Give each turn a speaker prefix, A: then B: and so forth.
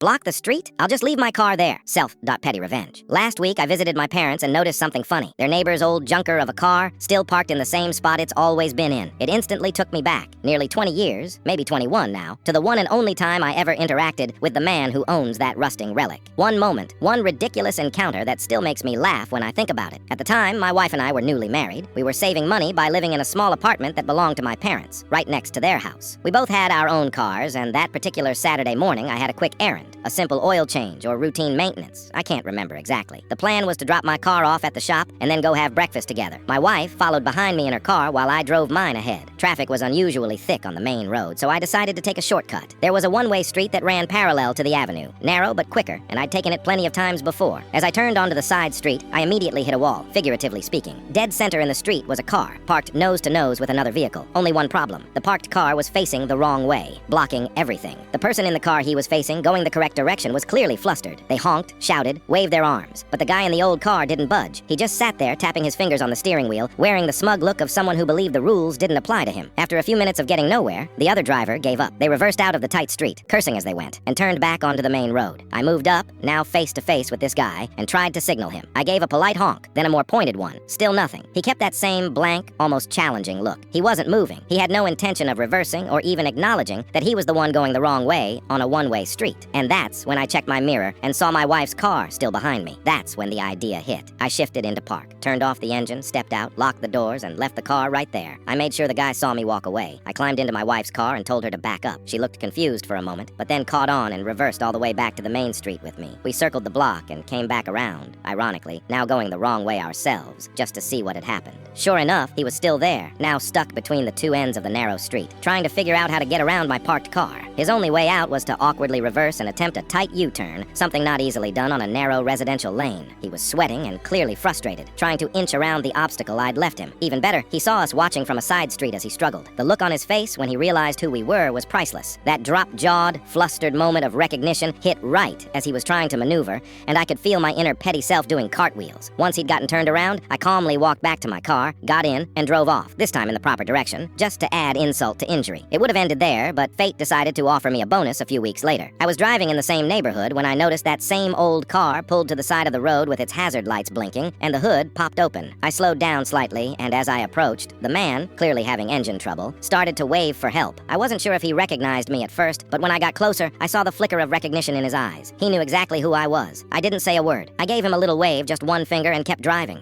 A: Block the street? I'll just leave my car there. Self.petty revenge. Last week, I visited my parents and noticed something funny. Their neighbor's old junker of a car, still parked in the same spot it's always been in. It instantly took me back, nearly 20 years, maybe 21 now, to the one and only time I ever interacted with the man who owns that rusting relic. One moment, one ridiculous encounter that still makes me laugh when I think about it. At the time, my wife and I were newly married. We were saving money by living in a small apartment that belonged to my parents, right next to their house. We both had our own cars, and that particular Saturday morning, I had a quick errand, a simple oil change or routine maintenance. I can't remember exactly. The plan was to drop my car off at the shop and then go have breakfast together. My wife followed behind me in her car while I drove mine ahead. Traffic was unusually thick on the main road, so I decided to take a shortcut. There was a one-way street that ran parallel to the avenue, narrow but quicker, and I'd taken it plenty of times before. As I turned onto the side street, I immediately hit a wall, figuratively speaking. Dead center in the street was a car, parked nose to nose with another vehicle. Only one problem. The parked car was facing the wrong way, blocking everything. The person in the car he was facing, going the correct direction, was clearly flustered. They honked, shouted, waved their arms. But the guy in the old car didn't budge. He just sat there, tapping his fingers on the steering wheel, wearing the smug look of someone who believed the rules didn't apply to him. After a few minutes of getting nowhere, the other driver gave up. They reversed out of the tight street, cursing as they went, and turned back onto the main road. I moved up, now face to face with this guy, and tried to signal him. I gave a polite honk, then a more pointed one. Still nothing. He kept that same blank, almost challenging look. He wasn't moving. He had no intention of reversing or even acknowledging that he was the one going the wrong way on a one-way street. And that's when I checked my mirror and saw my wife's car still behind me. That's when the idea hit. I shifted into park, turned off the engine, stepped out, locked the doors, and left the car right there. I made sure the guy saw me walk away. I climbed into my wife's car and told her to back up. She looked confused for a moment, but then caught on and reversed all the way back to the main street with me. We circled the block and came back around, ironically, now going the wrong way ourselves, just to see what had happened. Sure enough, he was still there, now stuck between the two ends of the narrow street, trying to figure out how to get around my parked car. His only way out was to awkwardly reverse and attempt a tight U-turn, something not easily done on a narrow residential lane. He was sweating and clearly frustrated, trying to inch around the obstacle I'd left him. Even better, he saw us watching from a side street as he struggled. The look on his face when he realized who we were was priceless. That drop-jawed, flustered moment of recognition hit right as he was trying to maneuver, and I could feel my inner petty self doing cartwheels. Once he'd gotten turned around, I calmly walked back to my car, got in, and drove off, this time in the proper direction, just to add insult to injury. It would have ended there, but fate decided to offer me a bonus a few weeks later. I was driving in the same neighborhood when I noticed that same old car pulled to the side of the road with its hazard lights blinking, and the hood popped open. I slowed down slightly, and as I approached, the man, clearly having engine trouble, started to wave for help. I wasn't sure if he recognized me at first, but when I got closer, I saw the flicker of recognition in his eyes. He knew exactly who I was. I didn't say a word. I gave him a little wave, just one finger, and kept driving.